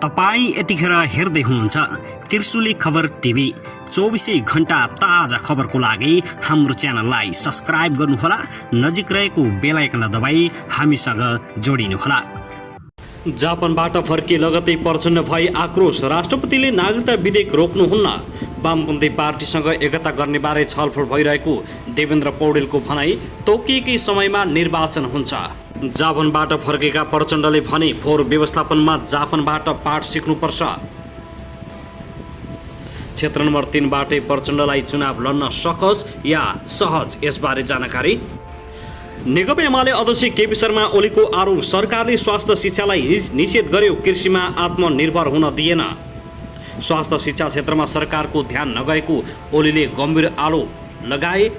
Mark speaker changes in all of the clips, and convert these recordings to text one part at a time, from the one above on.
Speaker 1: तपाईं यतिखेर हेर्दै हुनुहुन्छ त्रिशुली खबर टिभी। 24 घण्टा ताजा खबरको लागि हाम्रो च्यानललाई सब्स्क्राइब गर्नुहोला, नजिक रहेको बेल आइकन दबाई हामीसँग जोडिनुहोला। जापानबाट फर्किए लगतै प्रचण्ड भई आक्रोश, राष्ट्रपतिले नागरिकता विधेयक रोक्नुहुन्न। वामपन्थी पार्टीसँग एकता गर्ने बारे छलफल भइरहेको देवेन्द्र पौडेलको भनाई, तोकिएकै समयमा निर्वाचन हुन्छ। जापानबाट फर्केका प्रचण्डले भने फोहोर व्यवस्थापनमा जापानबाट पाठ सिक्नुपर्छ। क्षेत्र नम्बर 3 बाटै प्रचण्डलाई चुनाव लड्न सकस या सहज, यसबारे जानकारी। नेकपा एमाले अध्यक्ष केपी शर्मा ओलीको आरोप, सरकारले स्वास्थ्य शिक्षालाई निषेध गर्यो, कृषिमा आत्मनिर्भर हुन दिएन। स्वास्थ्य शिक्षा क्षेत्रमा सरकारको ध्यान नगएको ओलीले गम्भीर आरोप लगाए।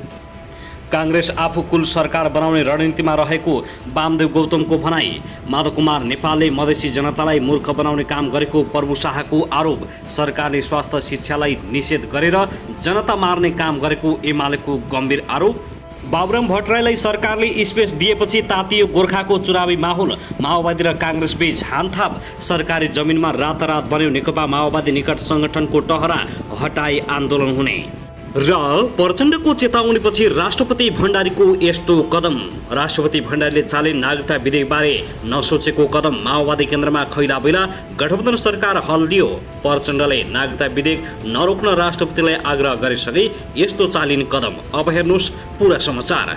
Speaker 1: कांग्रेस आफू कुल सरकार बनाउने रणनीतिमा रहेको वामदेव गौतमको भनाई। माधव कुमार नेपालले मधेसी जनतालाई मूर्ख बनाउने काम गरेको प्रभु शाहको आरोप। सरकारले स्वास्थ्य शिक्षालाई निषेध गरेर जनता मार्ने काम गरेको एमालेको गम्भीर आरोप। बाबुराम भट्टराईलाई सरकारले स्पेस दिएपछि तातियो गोर्खाको चुनावी माहौल। माओवादी र कांग्रेस बीच हानथाप, सरकारी जमिनमा रातारात बन्यो नेकपा माओवादी निकट संगठनको टहरा, हटाई आन्दोलन हुने। र प्रचण्डको चेतावनीपछि राष्ट्रपति भण्डारीको यस्तो कदम। राष्ट्रपति भण्डारीले चालिन नागरिकता विधेयकबारे नसोचेको कदम। माओवादी केन्द्रमा खैला बेला गठबन्धन सरकार हल्दियो। प्रचण्डले नागरिकता विधेयक नरोक्न राष्ट्रपतिलाई आग्रह गरिसके यस्तो चालिन कदम। अब हेर्नुहोस् पूरा समाचार।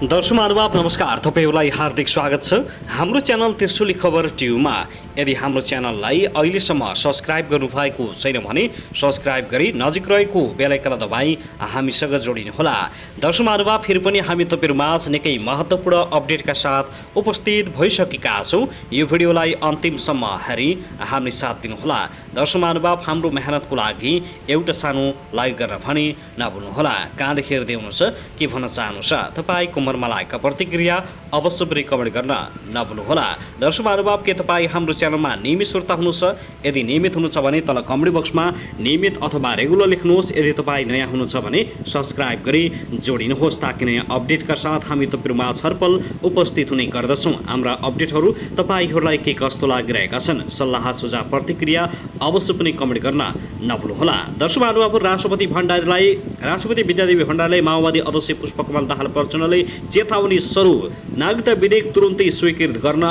Speaker 1: दर्शक महानुभाव नमस्कार, तपाईहरुलाई हार्दिक स्वागत छ हाम्रो च्यानल त्रिशुली खबर टिभीमा। यदि हाम्रो च्यानललाई अहिलेसम्म सब्स्क्राइब गर्नुभएको छैन भने सब्स्क्राइब गरी नजिक रहेको बेल आइकन दबाई हामीसँग जोडिनुहोला। दर्शक महानुभाव, फेरि पनि हामी तपाईहरुमाझ निकै महत्त्वपूर्ण अपडेटका साथ उपस्थित भइसकेका छौं। यो भिडियोलाई अन्तिमसम्म हेरी हामी साथ दिनुहोला। दर्शक महानुभाव, हाम्रो मेहनतको लागि एउटा सानो लाइक गर्न पनि नभुल्नुहोला। कहाँदेखि हेर्दै हुनुहुन्छ, के भन्न चाहनुहुन्छ, तपाईको मर्मलाका प्रतिक्रिया अवश्य पनि कमेन्ट गर्न नभुल्नुहोला। दर्शक महानुभाव, के तपाईँ हाम्रो च्यानलमा नियमित श्रोता हुनुहुन्छ? यदि नियमित हुनुहुन्छ भने तल कमेन्ट बक्समा नियमित अथवा रेगुलर लेख्नुहोस्। यदि तपाईँ नयाँ हुनुहुन्छ भने सब्स्क्राइब गरी जोडिनुहोस्, ताकि नयाँ अपडेटका साथ हामी तपाईहरुमा छलफल उपस्थित हुने गर्दछौँ। हाम्रा अपडेटहरू तपाईहरूलाई के कस्तो लागिरहेका छन्, सल्लाह सुझाव प्रतिक्रिया अवश्य पनि कमेन्ट गर्न नभुल्नुहोला। दर्शक महानुभाव, राष्ट्रपति विद्यादेवी भण्डारीलाई माओवादी अध्यक्ष पुष्पकमल दाहाल प्रचण्डले चेतावनी स्वरूप नागरिकता विधेयक तुरुन्तै स्वीकृत गर्न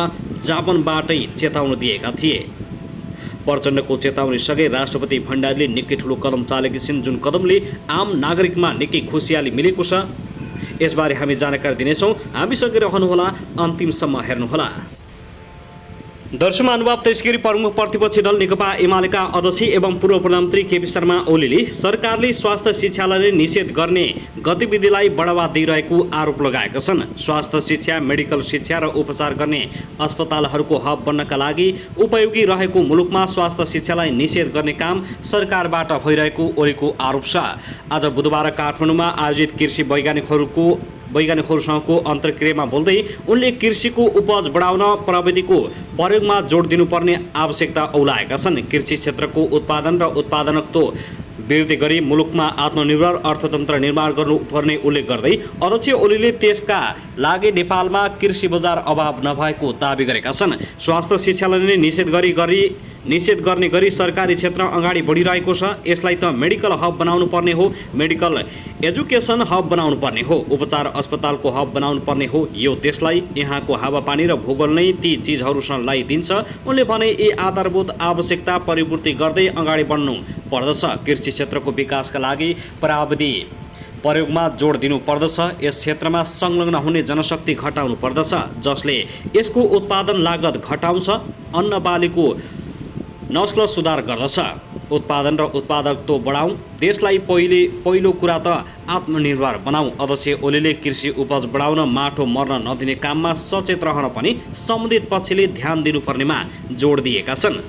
Speaker 1: जापानबाटै चेतावनी दिएका थिए। प्रचण्डको चेतावनी सँगै राष्ट्रपति भण्डारीले निकै ठुलो कदम चालेकी छिन्, जुन कदमले आम नागरिकमा निकै खुसियाली मिलेको छ। यसबारे हामी जानकारी दिनेछौँ, हामीसँग रहनुहोला, अन्तिमसम्म हेर्नुहोला। दर्शक महानुभाव, त्यसगरी प्रमुख प्रतिपक्षी दल नेकपा एमालेका अध्यक्ष एवं पूर्व प्रधानमन्त्री केपी शर्मा ओलीले सरकारले स्वास्थ्य शिक्षालाई निषेध गर्ने गतिविधिलाई बढावा दिइरहेको आरोप लगाएका छन्। स्वास्थ्य शिक्षा, मेडिकल शिक्षा र उपचार गर्ने अस्पतालहरूको हब बन्नका लागि उपयोगी रहेको मुलुकमा स्वास्थ्य शिक्षालाई निषेध गर्ने काम सरकारबाट भइरहेको ओलीको आरोप छ। आज बुधबार काठमाडौँमा आयोजित कृषि वैज्ञानिकहरूसँगको अन्तर्क्रियामा बोल्दै उनले कृषिको उपज बढाउन प्रविधिको प्रयोगमा जोड दिनुपर्ने आवश्यकता औलाएका छन्। कृषि क्षेत्रको उत्पादन र उत्पादकत्व वृद्धि गरी मुलुकमा आत्मनिर्भर अर्थतन्त्र निर्माण गर्नुपर्ने उल्लेख गर्दै अध्यक्ष ओलीले त्यसका लागि नेपालमा कृषि बजार अभाव नभएको दावी गरेका छन्। स्वास्थ्य शिक्षालाई निषेध गर्ने गरी सरकारी क्षेत्र अगाडि बढिरहेको छ। यसलाई त मेडिकल हब बनाउनु पर्ने हो, मेडिकल एजुकेसन हब बनाउनु पर्ने हो, उपचार अस्पतालको हब बनाउनु पर्ने हो। यो देशलाई यहाँको हावापानी र भूगोल नै ती चिजहरूसँग लगाइदिन्छ। उनले भने यी आधारभूत आवश्यकता परिपूर्ति गर्दै अगाडि बढ्नु पर्दछ। कृषि क्षेत्रको विकासका लागि प्रविधि प्रयोगमा जोड दिनु पर्दछ। यस क्षेत्रमा संलग्न हुने जनशक्ति घटाउनु पर्दछ, जसले यसको उत्पादन लागत घटाउँछ, अन्न बालीको नस्ल सुधार गर्दछ। उत्पादन र उत्पादकत्व बढाउँ, देशलाई पहिलो कुरा त आत्मनिर्भर बनाऊ। अध्यक्ष ओलीले कृषि उपज बढाउन माटो मर्न नदिने काममा सचेत रहन पनि सम्बन्धित पक्षले ध्यान दिनुपर्नेमा जोड दिएका छन्।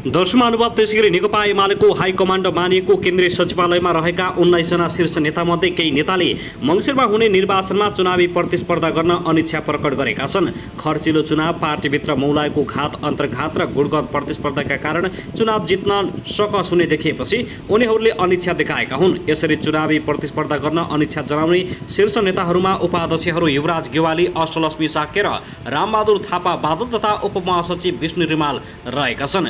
Speaker 1: दर्शक महानुभाव, त्यसैगरी नेकपा एमालेको हाइकमान्ड मानिएको केन्द्रीय सचिवालयमा रहेका 19 जना शीर्ष नेतामध्ये केही नेताले मङ्सिरमा हुने निर्वाचनमा चुनावी प्रतिस्पर्धा गर्न अनिच्छा प्रकट गरेका छन्। खर्चिलो चुनाव, पार्टीभित्र मौलाएको घात, अन्तर्घात र गुडगत प्रतिस्पर्धाका कारण चुनाव जित्न सकस हुने देखिएपछि उनीहरूले अनिच्छा देखाएका हुन्। यसरी चुनावी प्रतिस्पर्धा गर्न अनिच्छा जनाउने शीर्ष नेताहरूमा उपाध्यक्षहरू युवराज गेवाली, अष्टलक्ष्मी साक्य र रामबहादुर थापा बादल तथा उपमहासचिव विष्णु रिमाल रहेका छन्।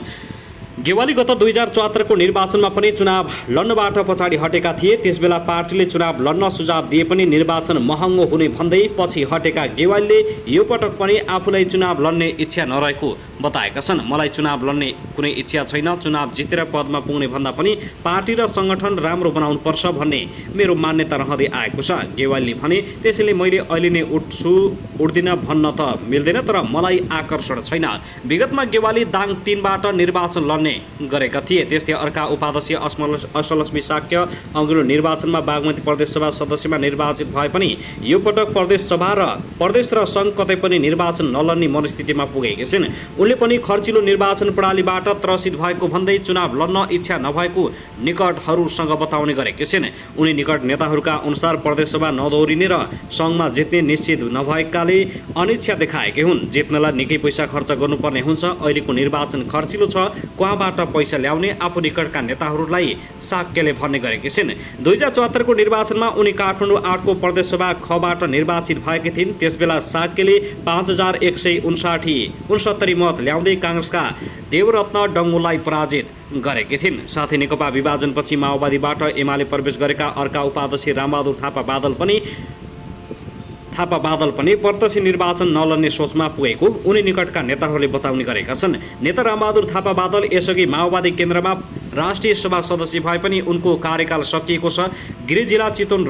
Speaker 1: गेवाली गत 2074 को निर्वाचनमा पनि चुनाव लड्नबाट पछाडि हटेका थिए। त्यसबेला पार्टीले चुनाव लड्न सुझाव दिए पनि निर्वाचन महँगो हुने भन्दै पछि हटेका गेवालीले यो पटक पनि आफूलाई चुनाव लड्ने इच्छा नरहेको बताएका छन्। मलाई चुनाव लड्ने कुनै इच्छा छैन, चुनाव जितेर पदमा पुग्ने भन्दा पनि पार्टी र सङ्गठन राम्रो बनाउनुपर्छ भन्ने मेरो मान्यता रहँदै आएको छ, गेवालीले भने। त्यसैले मैले अहिले नै उठ्दिन भन्न त मिल्दैन, तर मलाई आकर्षण छैन। विगतमा गेवाली दाङ 3बाट निर्वाचन लड्ने गरेका थिए। त्यस्तै अर्का उपाध्यक्ष अष्टलक्ष्मी साक्य अघिल्लो निर्वाचनमा बागमती प्रदेशसभा सदस्यमा निर्वाचित भए पनि यो पटक प्रदेशसभा र प्रदेश र सङ्घ कतै पनि निर्वाचन नलड्ने मनस्थितिमा पुगेकी छिन्। उनले पनि खर्चिलो निर्वाचन प्रणालीबाट त्रसित भएको भन्दै चुनाव लड्न इच्छा नभएको निकटहरूसँग बताउने गरेकी छिन्। उनी निकट नेताहरूका अनुसार प्रदेशसभा नदौरिने र सङ्घमा जित्ने निश्चित नभएकाले अनिच्छा देखाएकी हुन्। जित्नलाई निकै पैसा खर्च गर्नुपर्ने हुन्छ, अहिलेको निर्वाचन खर्चिलो छ, कहाँबाट पैसा ल्याउने आफू निकटका नेताहरूलाई साक्यले भन्ने गरेकी छिन्। 2074 को निर्वाचनमा उनी काठमाडौँ 8 को प्रदेशसभा खबाट निर्वाचित भएकी थिइन्। त्यसबेला साक्यले 5169 मत ल्याउँदै काङ्ग्रेसका देवरत्न डङ्गुलाई पराजित गरेकी थिइन्। साथै नेकपा विभाजनपछि माओवादीबाट एमाले प्रवेश गरेका अर्का उपाध्यक्ष रामबहादुर थापा बादल पनि प्रत्यक्ष निर्वाचन नलड्ने सोचमा पुगेको उनी निकटका नेताहरूले बताउने गरेका छन्। नेता रामबहादुर थापा बादल यसअघि माओवादी केन्द्रमा राष्ट्रिय सभा सदस्य भए पनि उनको कार्यकाल सकिएको छ। गृह जिल्ला चितवन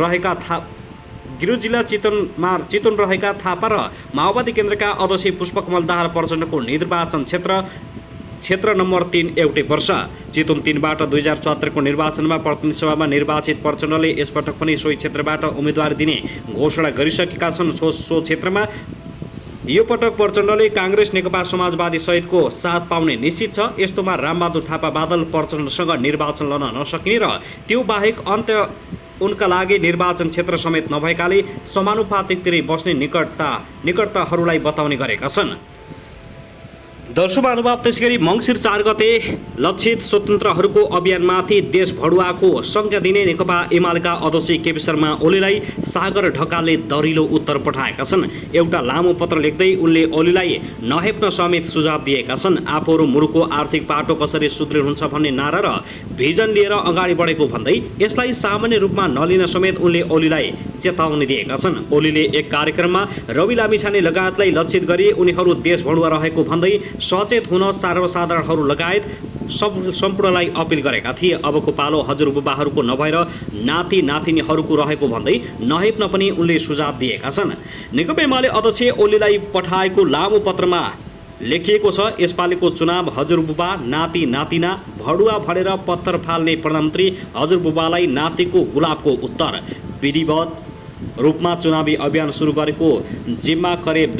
Speaker 1: रहेका थापा र माओवादी केन्द्रका अध्यक्ष पुष्पकमल दाहाल प्रचण्डको निर्वाचन क्षेत्र नम्बर 3 एउटै वर्ष। चितवन 3बाट 2074 को निर्वाचनमा प्रतिनिधि सभामा निर्वाचित प्रचण्डले यसपटक पनि सोही क्षेत्रबाट उम्मेदवारी दिने घोषणा गरिसकेका छन्। सो क्षेत्रमा यो पटक प्रचण्डले काङ्ग्रेस, नेकपा समाजवादी सहितको साथ पाउने निश्चित छ। यस्तोमा रामबहादुर थापा बादल प्रचण्डसँग निर्वाचन लड्न नसकिने र त्यो बाहेक अन्त्य उनका लागि निर्वाचन क्षेत्र समेत नभएकाले समानुपातिकतिरै बस्ने निकटताहरूलाई बताउने गरेका छन्। दर्शक महानुभाव, त्यसैगरी मङ्सिर 4 गते लक्षित स्वतन्त्रहरूको अभियानमाथि देश भडुवाको संज्ञा दिने नेकपा एमालेका अध्यक्ष केपी शर्मा ओलीलाई सागर ढकालले दरिलो उत्तर पठाएका छन्। एउटा लामो पत्र लेख्दै उनले ओलीलाई नहेप्न समेत सुझाव दिएका छन्। आफूहरू मुलुकको आर्थिक पाटो कसरी सुदृढ हुन्छ भन्ने नारा र भिजन लिएर अगाडि बढेको भन्दै यसलाई सामान्य रूपमा नलिन समेत उनले ओलीलाई चेतावनी दिएका छन्। ओलीले एक कार्यक्रममा रवि लामिछाने लगायतलाई लक्षित गरी उनीहरू देश भडुवा रहेको भन्दै सचेत हुन सर्वसाधारणहरू लगायत सम्पूर्णलाई अपिल गरेका थिए। अबको पालो हजुरबुबाहरूको नभएर नाति नातिनीहरूको रहेको भन्दै नहेप्न पनि उनले सुझाव दिएका छन्। नेकपा एमाले अध्यक्ष ओलीलाई पठाएको लामो पत्रमा लेखिएको छ, यसपालिको चुनाव हजुरबुबा नाति नातिना भडुवा भडेर पत्थर फाल्ने प्रधानमन्त्री हजुरबुबालाई नातिको गुलाबको उत्तर। विधिवत रूपमा चुनावी अभियान सुरु गरेको जिम्मा करिब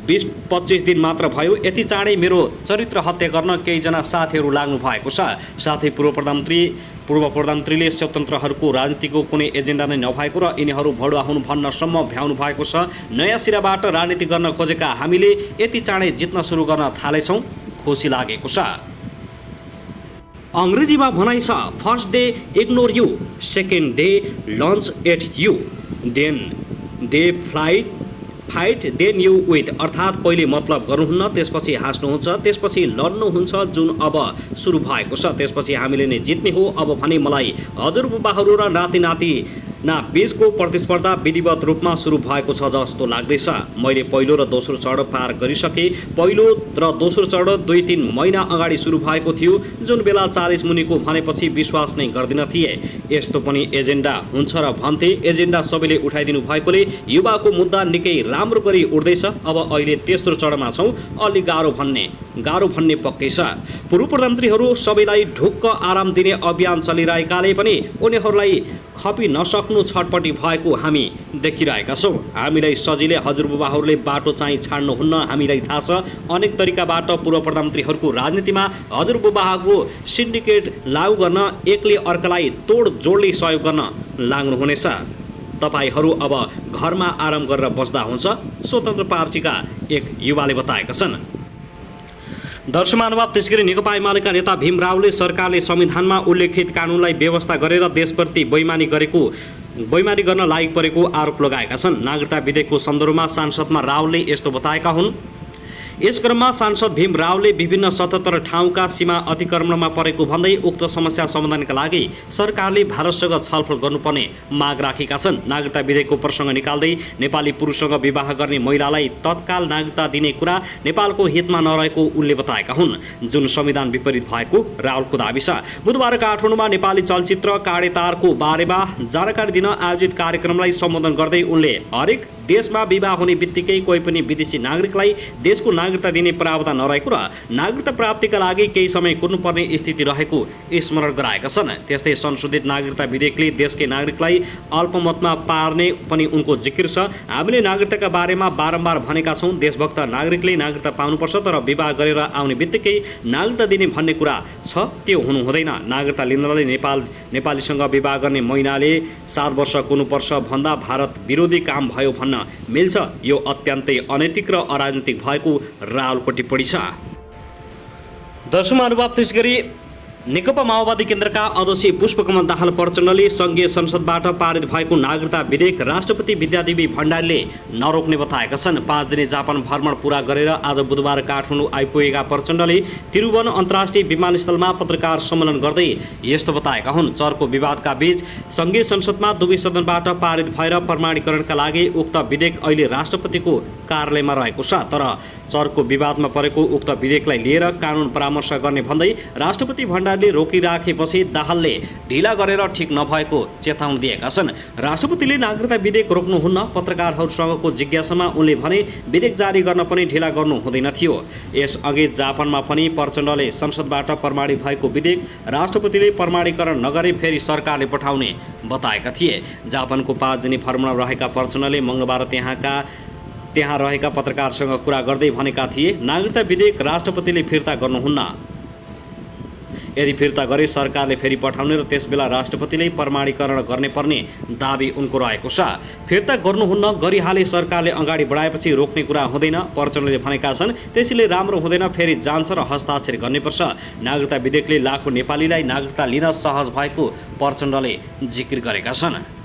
Speaker 1: 20-25 दिन मात्र भयो। यति चाँडै मेरो चरित्र हत्या गर्न केहीजना साथीहरू लाग्नु भएको छ। साथै पूर्व प्रधानमन्त्रीले स्वतन्त्रहरूको राजनीतिको कुनै एजेन्डा नै नभएको र यिनीहरू भडुवा हुनु भन्नसम्म भ्याउनु भएको छ। नयाँ सिराबाट राजनीति गर्न खोजेका हामीले यति चाँडै जित्न सुरु गर्न थालेछौँ, खुसी लागेको छ। अङ्ग्रेजीमा भनाइ छ, first day ignore you, second day लन्च at you, then they fight then you with. अर्थात् पहिले मतलब गर्नुहुन्न, त्यसपछि हाँस्नुहुन्छ, त्यसपछि लड्नुहुन्छ, जुन अब सुरु भएको छ। त्यसपछि हामीले नै जित्ने हो। अब भने मलाई हजुरबुबाहरू र नाति नातिना बीचको प्रतिस्पर्धा विधिवत रूपमा सुरु भएको छ जस्तो लाग्दैछ। मैले पहिलो र दोस्रो चरण पार गरिसकेँ। पहिलो र दोस्रो चरण 2-3 महिना अगाडि सुरु भएको थियो, जुन बेला 40 मुनिको भनेपछि विश्वास नै गर्दिन थिए। यस्तो पनि एजेन्डा हुन्छ र भन्थे। एजेन्डा सबैले उठाइदिनु भएकोले युवाको मुद्दा निकै राम्रो गरी उड्दैछ। अब अहिले तेस्रो चरणमा छौँ, अलि गाह्रो भन्ने पक्कै छ। पूर्व प्रधानमन्त्रीहरू सबैलाई ढुक्क आराम दिने अभियान चलिरहेकाले पनि उनीहरूलाई खपी नसक्नु छटपटी भएको हामी देखिरहेका छौँ। हामीलाई सजिलै हजुरबुबाहरूले बाटो चाहिँ छाड्नुहुन्न। हामीलाई थाहा छ अनेक तरिकाबाट पूर्व प्रधानमन्त्रीहरूको राजनीतिमा हजुरबुबाहरूको सिन्डिकेट लागू गर्न एकले अर्कालाई तोडजोडले सहयोग गर्न लाग्नुहुनेछ। तपाईहरू अब घरमा आराम गरेर बस्दा हुन्छ, स्वतन्त्र पार्टीका एक युवाले बताएका छन्। दर्शक महानुभाव, त्यसगरी नेकपा एमालेका नेता भीम रावले सरकारले संविधानमा उल्लेखित कानुनलाई व्यवस्था गरेर देशप्रति बैमानी गर्न लायक परेको आरोप लगाएका छन्। नागरिकता विधेयकको सन्दर्भमा सांसदमा रावले यस्तो बताएका हुन्। यस क्रममा सांसद भीम रावले विभिन्न 77 ठाउँका सीमा अतिक्रमणमा परेको भन्दै उक्त समस्या समाधानका लागि सरकारले भारतसँग छलफल गर्नुपर्ने माग राखेका छन्। नागरिकता विधेयकको प्रसङ्ग निकाल्दै नेपाली पुरुषसँग विवाह गर्ने महिलालाई तत्काल नागरिकता दिने कुरा नेपालको हितमा नरहेको उनले बताएका हुन्, जुन संविधान विपरीत भएको रावलको दाबी छ। बुधबार काठमाडौँमा नेपाली चलचित्र काँडेतारको बारेमा जानकारी दिन आयोजित कार्यक्रमलाई सम्बोधन गर्दै उनले हरेक देशमा विवाह हुने बित्तिकै कोही पनि विदेशी नागरिकलाई देशको नागरिकता दिने प्रावधान नरहेको र नागरिकता प्राप्तिका लागि केही समय कुर्नुपर्ने स्थिति रहेको स्मरण गराएका छन्। त्यस्तै संशोधित नागरिकता विधेयकले देशकै नागरिकलाई अल्पमतमा पार्ने पनि उनको जिकिर छ। हामीले नागरिकताका बारेमा बारम्बार भनेका छौँ, देशभक्त नागरिकले नागरिकता पाउनुपर्छ, तर विवाह गरेर आउने बित्तिकै नागरिकता दिने भन्ने कुरा छ, त्यो हुनु हुँदैन। नागरिकता लिनलाई नेपालीसँग विवाह गर्ने महिलाले 7 वर्ष कुर्नुपर्छ भन्दा भारत विरोधी काम भयो भन्न मिल्छ। यो अत्यन्तै अनैतिक र अराजनीतिक भएको रावलको टिप्पणी छ। दर्शक महानुभाव, त्यसगरी नेकपा माओवादी केन्द्रका अध्यक्ष पुष्पकमल दाहाल प्रचण्डले सङ्घीय संसदबाट पारित भएको नागरिकता विधेयक राष्ट्रपति विद्यादेवी भण्डारीले नरोक्ने बताएका छन्। 5 दिने जापान भ्रमण पूरा गरेर आज बुधबार काठमाडौँ आइपुगेका प्रचण्डले त्रिभुवन अन्तर्राष्ट्रिय विमानस्थलमा पत्रकार सम्मेलन गर्दै यस्तो बताएका हुन्। चरको विवादका बीच सङ्घीय संसदमा दुवै सदनबाट पारित भएर प्रमाणीकरणका लागि उक्त विधेयक अहिले राष्ट्रपतिको कार्यालयमा रहेको छ। तर चरको विवादमा परेको उक्त विधेयकलाई लिएर कानुन परामर्श गर्ने भन्दै राष्ट्रपति भण्डारीले रोकिराखेपछि दाहालले ढिला गरेर ठिक नभएको चेतावनी दिएका छन्। राष्ट्रपतिले नागरिकता विधेयक रोक्नुहुन्न। पत्रकारहरूसँगको जिज्ञासामा उनले भने विधेयक जारी गर्न पनि ढिला गर्नु हुँदैन थियो। यसअघि जापानमा पनि प्रचण्डले संसदबाट प्रमाणित भएको विधेयक राष्ट्रपतिले प्रमाणीकरण नगरे फेरि सरकारले पठाउने बताएका थिए। जापानको 5 दिने भ्रमण रहेका प्रचण्डले मङ्गलबार त्यहाँ रहेका पत्रकारसँग कुरा गर्दै भनेका थिए, नागरिकता विधेयक राष्ट्रपतिले फिर्ता गर्नुहुन्न। यदि फिर्ता गरे सरकारले फेरि पठाउने र त्यसबेला राष्ट्रपतिले प्रमाणीकरण गर्ने पर्ने दाबी उनको रहेको छ। फिर्ता गर्नुहुन्न, गरिहाले सरकारले अगाडि बढाएपछि रोक्ने कुरा हुँदैन, प्रचण्डले भनेका छन्। त्यसैले राम्रो हुँदैन, फेरि जान्छ र हस्ताक्षर गर्नुपर्छ। नागरिकता विधेयकले लाखौँ नेपालीलाई नागरिकता लिन सहज भएको प्रचण्डले जिकिर गरेका छन्।